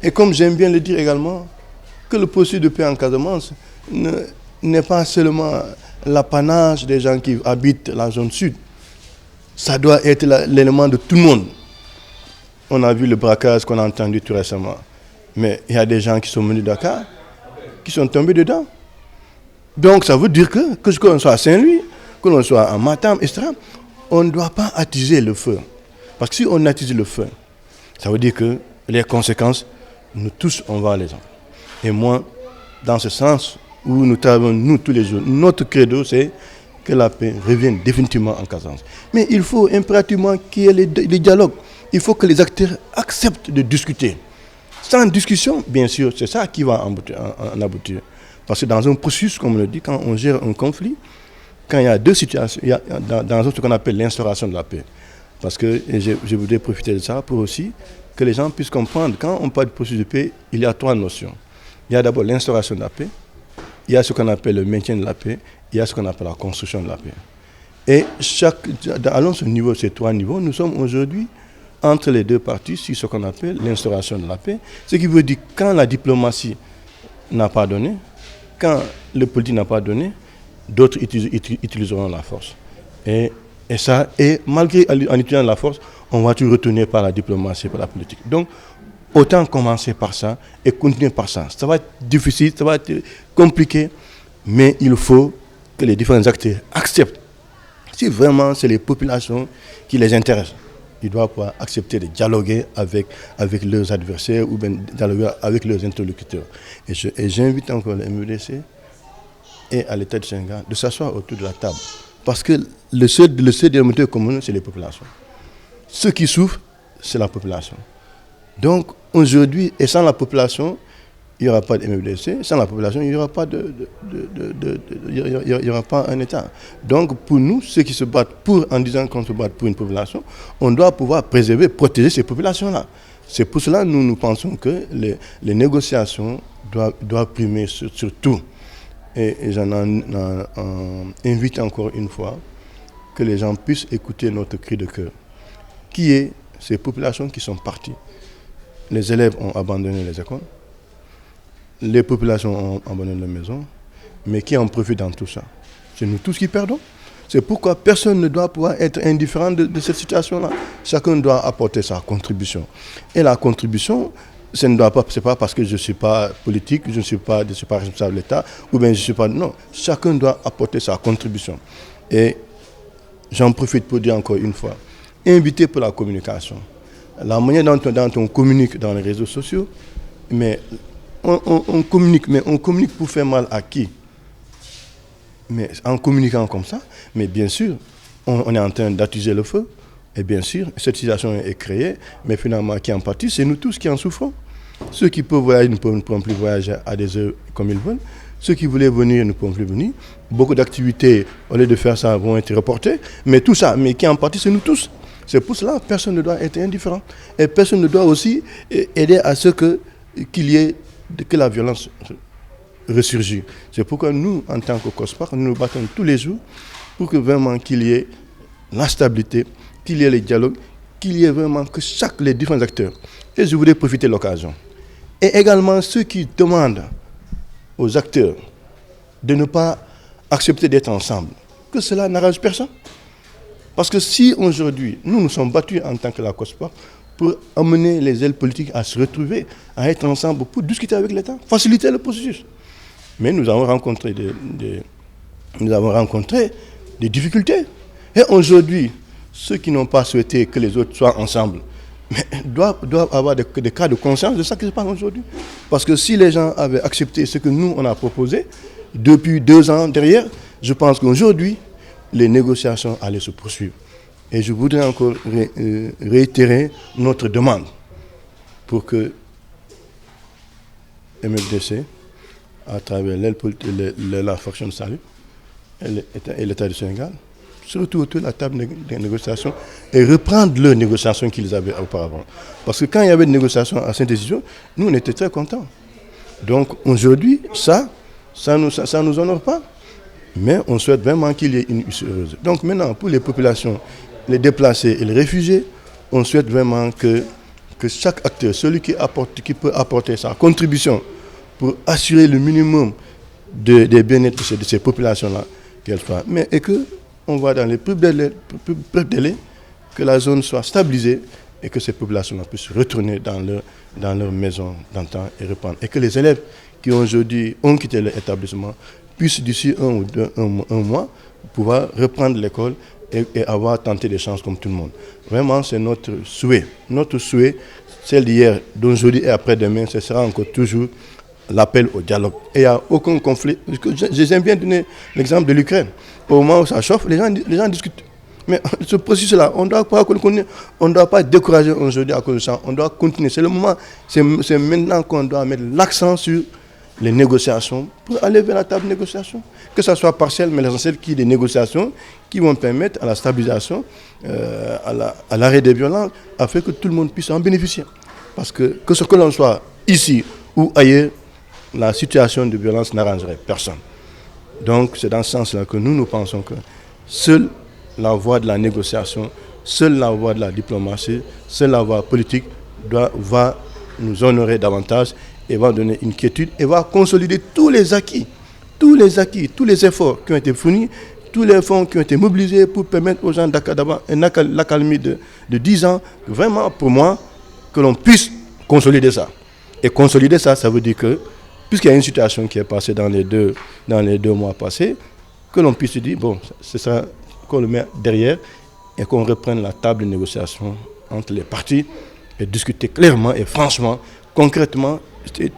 Et comme j'aime bien le dire également, que le processus de paix en Casamance n'est pas seulement l'apanage des gens qui habitent la zone sud. Ça doit être l'élément de tout le monde. On a vu le braquage qu'on a entendu tout récemment. Mais il y a des gens qui sont venus de Dakar, qui sont tombés dedans. Donc ça veut dire que l'on soit à Saint-Louis, que l'on soit à Matam, etc., on ne doit pas attiser le feu. Parce que si on attise le feu, ça veut dire que les conséquences, nous tous, on va les avoir. Et moi, dans ce sens où nous travaillons, nous, tous les jours, notre credo, c'est que la paix revienne définitivement en Casamance. Mais il faut impérativement qu'il y ait les dialogues. Il faut que les acteurs acceptent de discuter. Sans discussion, bien sûr, c'est ça qui va en aboutir. Parce que dans un processus, comme on le dit, quand on gère un conflit, quand il y a deux situations, il y a dans ce qu'on appelle l'instauration de la paix. Parce que je voudrais profiter de ça pour aussi que les gens puissent comprendre, quand on parle de processus de paix, il y a trois notions. Il y a d'abord l'instauration de la paix, il y a ce qu'on appelle le maintien de la paix, il y a ce qu'on appelle la construction de la paix. Et allons ce niveau, ces trois niveaux, nous sommes aujourd'hui entre les deux parties sur ce qu'on appelle l'instauration de la paix. Ce qui veut dire que quand la diplomatie n'a pas donné, quand le politique n'a pas donné, d'autres utiliseront la force. Et malgré en utilisant la force, on va tout retourner par la diplomatie, par la politique. Donc, autant commencer par ça et continuer par ça. Ça va être difficile, ça va être compliqué, mais il faut que les différents acteurs acceptent. Si vraiment c'est les populations qui les intéressent, ils doivent pouvoir accepter de dialoguer avec leurs adversaires ou bien dialoguer avec leurs interlocuteurs. Et j'invite encore le MDC et à l'État du Sénégal de s'asseoir autour de la table. Parce que le seul dénominateur commun, c'est les populations. Ceux qui souffrent, c'est la population. Donc aujourd'hui, et sans la population, il n'y aura pas de MFDC. Sans la population, il n'y aura pas il y aura pas un État. Donc pour nous, ceux qui se battent en disant qu'on se bat pour une population, on doit pouvoir préserver, protéger ces populations-là. C'est pour cela que nous pensons que les négociations doivent primer sur tout. Et j'en invite encore une fois que les gens puissent écouter notre cri de cœur, qui est ces populations qui sont parties. Les élèves ont abandonné les écoles, les populations ont abandonné les maisons, mais qui en profite dans tout ça? C'est nous tous qui perdons. C'est pourquoi personne ne doit pouvoir être indifférent de cette situation-là. Chacun doit apporter sa contribution. Et la contribution, ce n'est pas parce que je ne suis pas politique, je ne suis pas responsable de l'État, ou bien je ne suis pas... Non, chacun doit apporter sa contribution. Et j'en profite pour dire encore une fois, inviter pour la communication. La manière dont on communique dans les réseaux sociaux, mais on communique pour faire mal à qui? Mais en communiquant comme ça, mais bien sûr, on est en train d'attiser le feu. Et bien sûr, cette situation est créée, mais finalement, qui en partie, c'est nous tous qui en souffrons. Ceux qui peuvent voyager ne pourront plus voyager à des heures comme ils veulent. Ceux qui voulaient venir ne pourront plus venir. Beaucoup d'activités, au lieu de faire ça, vont être reportées. Mais tout ça, mais qui en partie, c'est nous tous. C'est pour cela que personne ne doit être indifférent. Et personne ne doit aussi aider à ce que la violence ressurgisse. C'est pourquoi nous, en tant que COSPAC, nous nous battons tous les jours pour que vraiment qu'il y ait la stabilité, qu'il y ait les dialogues, qu'il y ait vraiment que les différents acteurs. Et je voudrais profiter de l'occasion. Et également ceux qui demandent aux acteurs de ne pas accepter d'être ensemble, que cela n'arrange personne. Parce que si aujourd'hui, nous sommes battus en tant que la COSPAC pour amener les ailes politiques à se retrouver, à être ensemble pour discuter avec l'État, faciliter le processus. Mais nous avons rencontré des difficultés. Et aujourd'hui, ceux qui n'ont pas souhaité que les autres soient ensemble, mais doivent avoir des cas de conscience de ça qui se passe aujourd'hui. Parce que si les gens avaient accepté ce que nous, on a proposé, depuis 2 ans derrière, je pense qu'aujourd'hui, les négociations allaient se poursuivre. Et je voudrais encore réitérer notre demande pour que MFDC, à travers la faction de salut et l'État du Sénégal, surtout autour de la table des négociations et reprendre leurs négociations qu'ils avaient auparavant. Parce que quand il y avait des négociations à Saint-Décision, nous on était très contents. Donc aujourd'hui, ça nous honore pas. Mais on souhaite vraiment qu'il y ait une issue heureuse. Donc maintenant, pour les populations, les déplacés et les réfugiés, on souhaite vraiment que que chaque acteur, celui qui peut apporter sa contribution pour assurer le minimum des bien-être de ces populations-là, qu'elles soient. Mais et que on voit dans les plus brefs délais que la zone soit stabilisée et que ces populations-là puissent retourner dans leur maison d'antan et reprendre. Et que les élèves qui aujourd'hui ont quitté l'établissement puissent d'ici un mois pouvoir reprendre l'école et avoir tenté des chances comme tout le monde. Vraiment, c'est notre souhait. Notre souhait, celle d'hier, d'aujourd'hui et après-demain, ce sera encore toujours l'appel au dialogue. Et il n'y a aucun conflit. J'aime bien donner l'exemple de l'Ukraine. Au moment où ça chauffe, les gens discutent. Mais ce processus-là, on ne doit pas décourager aujourd'hui à cause de ça. On doit continuer. C'est le moment, c'est maintenant qu'on doit mettre l'accent sur les négociations pour aller vers la table de négociation. Que ça soit partiel, mais l'essentiel qui est des négociations qui vont permettre à la stabilisation, à l'arrêt des violences, afin que tout le monde puisse en bénéficier. Parce que ce que l'on soit ici ou ailleurs, la situation de violence n'arrangerait personne. Donc c'est dans ce sens-là que nous pensons que seule la voie de la négociation, seule la voie de la diplomatie, seule la voie politique va nous honorer davantage et va donner une quiétude et va consolider tous les acquis, tous les efforts qui ont été fournis, tous les fonds qui ont été mobilisés pour permettre aux gens d'avoir l'accalmie de 10 ans, vraiment pour moi, que l'on puisse consolider ça. Et consolider ça, ça veut dire que puisqu'il y a une situation qui est passée dans les deux mois passés, que l'on puisse se dire, bon, c'est ça qu'on le met derrière et qu'on reprenne la table de négociation entre les parties et discuter clairement et franchement, concrètement,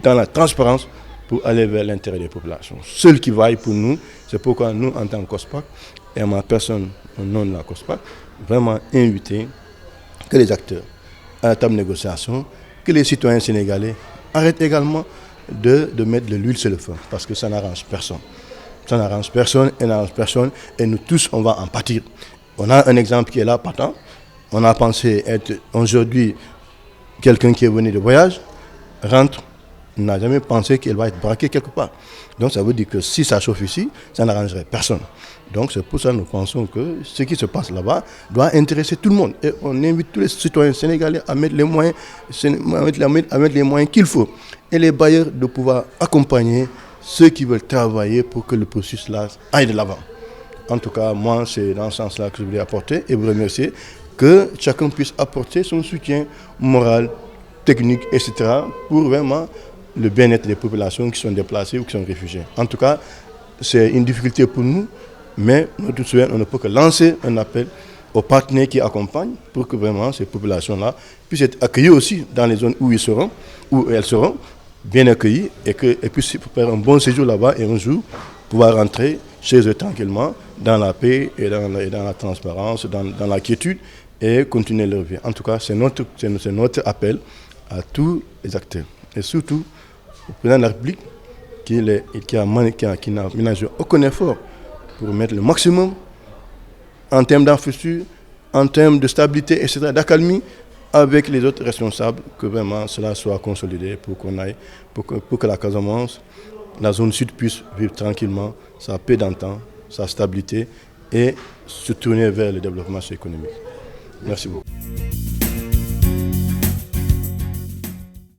dans la transparence pour aller vers l'intérêt des populations. Seul qui vaille pour nous, c'est pourquoi nous, en tant que COSPAC, et à ma personne, au nom de la COSPAC, vraiment inviter que les acteurs à la table de négociation, que les citoyens sénégalais arrêtent également de mettre de l'huile sur le feu, parce que ça n'arrange personne. Ça n'arrange personne, et nous tous, on va en pâtir. On a un exemple qui est là, partant. On a pensé être aujourd'hui quelqu'un qui est venu de voyage, rentre, on n'a jamais pensé qu'il va être braqué quelque part. Donc ça veut dire que si ça chauffe ici, ça n'arrangerait personne. Donc c'est pour ça que nous pensons que ce qui se passe là-bas doit intéresser tout le monde. Et on invite tous les citoyens sénégalais à mettre les moyens, qu'il faut. Et les bailleurs de pouvoir accompagner ceux qui veulent travailler pour que le processus là aille de l'avant. En tout cas, moi, c'est dans ce sens-là que je voulais apporter et vous remercier que chacun puisse apporter son soutien moral, technique, etc. pour vraiment le bien-être des populations qui sont déplacées ou qui sont réfugiées. En tout cas, c'est une difficulté pour nous, mais notre souhait, on ne peut que lancer un appel aux partenaires qui accompagnent pour que vraiment ces populations-là puissent être accueillies aussi dans les zones où elles seront, bien accueillis et puissent faire un bon séjour là-bas et un jour pouvoir rentrer chez eux tranquillement dans la paix et dans la transparence, dans la quiétude et continuer leur vie. En tout cas, c'est notre appel à tous les acteurs et surtout au président de la République qui n'a ménagé aucun effort pour mettre le maximum en termes d'infrastructure, en termes de stabilité, etc., d'accalmie, avec les autres responsables, que vraiment cela soit consolidé pour que la Casamance, la zone sud puisse vivre tranquillement sa paix d'antan, sa stabilité et se tourner vers le développement économique. Merci beaucoup.